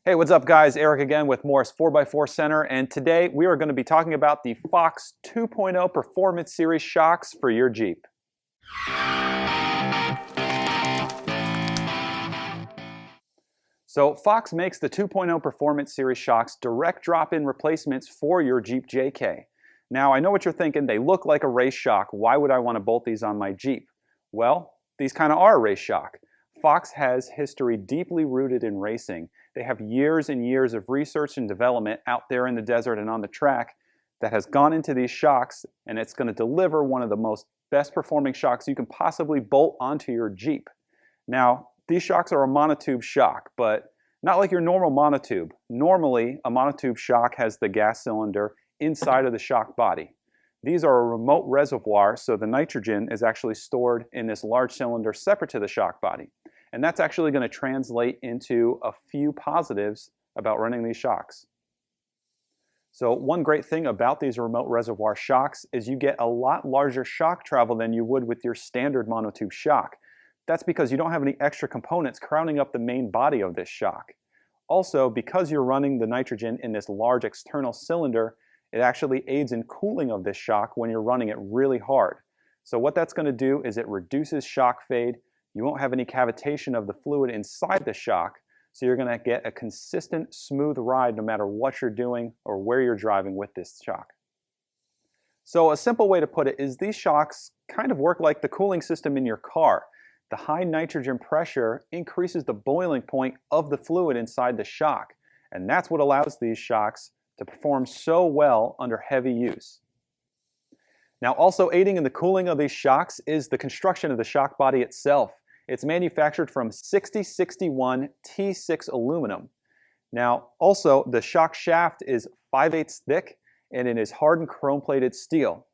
Hey, what's up guys? Eric again with Morris 4x4 Center, and today we are going to be talking about the FOX 2.0 Performance Series shocks for your Jeep. So FOX makes the 2.0 Performance Series shocks direct drop-in replacements for your Jeep JK. Now I know what you're thinking, they look like a race shock, why would I want to bolt these on my Jeep? Well, these kind of are a race shock. FOX has history deeply rooted in racing. They have years and years of research and development out there in the desert and on the track that has gone into these shocks, and it's going to deliver one of the most best performing shocks you can possibly bolt onto your Jeep. Now, these shocks are a monotube shock, but not like your normal monotube. Normally, a monotube shock has the gas cylinder inside of the shock body. These are a remote reservoir, so the nitrogen is actually stored in this large cylinder separate to the shock body. And that's actually going to translate into a few positives about running these shocks. So one great thing about these remote reservoir shocks is you get a lot larger shock travel than you would with your standard monotube shock. That's because you don't have any extra components crowding up the main body of this shock. Also, because you're running the nitrogen in this large external cylinder, it actually aids in cooling of this shock when you're running it really hard. So what that's going to do is it reduces shock fade. You won't have any cavitation of the fluid inside the shock, so you're going to get a consistent, smooth ride no matter what you're doing or where you're driving with this shock. So a simple way to put it is these shocks kind of work like the cooling system in your car. The high nitrogen pressure increases the boiling point of the fluid inside the shock, and that's what allows these shocks to perform so well under heavy use. Now, also aiding in the cooling of these shocks is the construction of the shock body itself. It's manufactured from 6061 T6 aluminum. Now, also the shock shaft is 5/8 thick and it is hardened chrome-plated steel.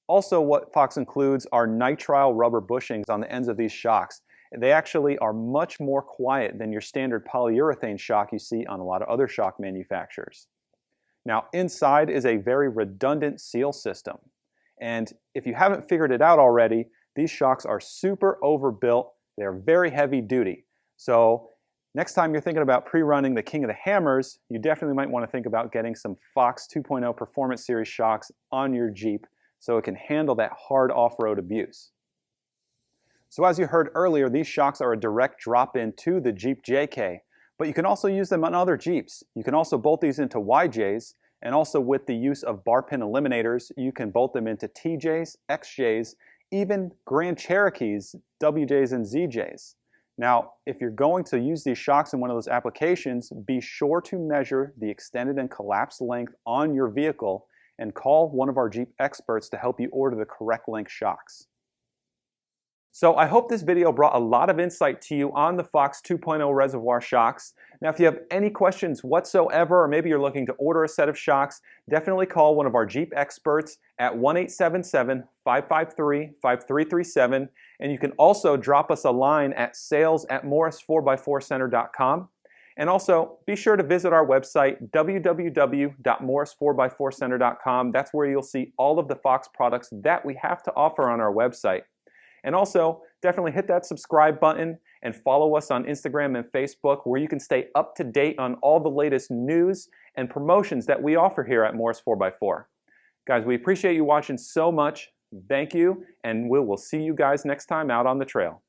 Also, what FOX includes are nitrile rubber bushings on the ends of these shocks. They actually are much more quiet than your standard polyurethane shock you see on a lot of other shock manufacturers. Now, inside is a very redundant seal system. And if you haven't figured it out already, these shocks are super overbuilt. They're very heavy duty. So next time you're thinking about pre-running the King of the Hammers, you definitely might want to think about getting some FOX 2.0 Performance Series shocks on your Jeep so it can handle that hard off-road abuse. So as you heard earlier, these shocks are a direct drop-in to the Jeep JK, but you can also use them on other Jeeps. You can also bolt these into YJs, and also with the use of bar pin eliminators, you can bolt them into TJs, XJs, even Grand Cherokees, WJs, and ZJs. Now, if you're going to use these shocks in one of those applications, be sure to measure the extended and collapsed length on your vehicle and call one of our Jeep experts to help you order the correct length shocks. So I hope this video brought a lot of insight to you on the FOX 2.0 reservoir shocks. Now if you have any questions whatsoever, or maybe you're looking to order a set of shocks, definitely call one of our Jeep experts at 1-877-553-5337, and you can also drop us a line at sales@morris4x4center.com. And also be sure to visit our website www.morris4x4center.com. That's where you'll see all of the FOX products that we have to offer on our website. And also, definitely hit that subscribe button and follow us on Instagram and Facebook where you can stay up to date on all the latest news and promotions that we offer here at Morris 4x4. Guys, we appreciate you watching so much. Thank you, and we will see you guys next time out on the trail.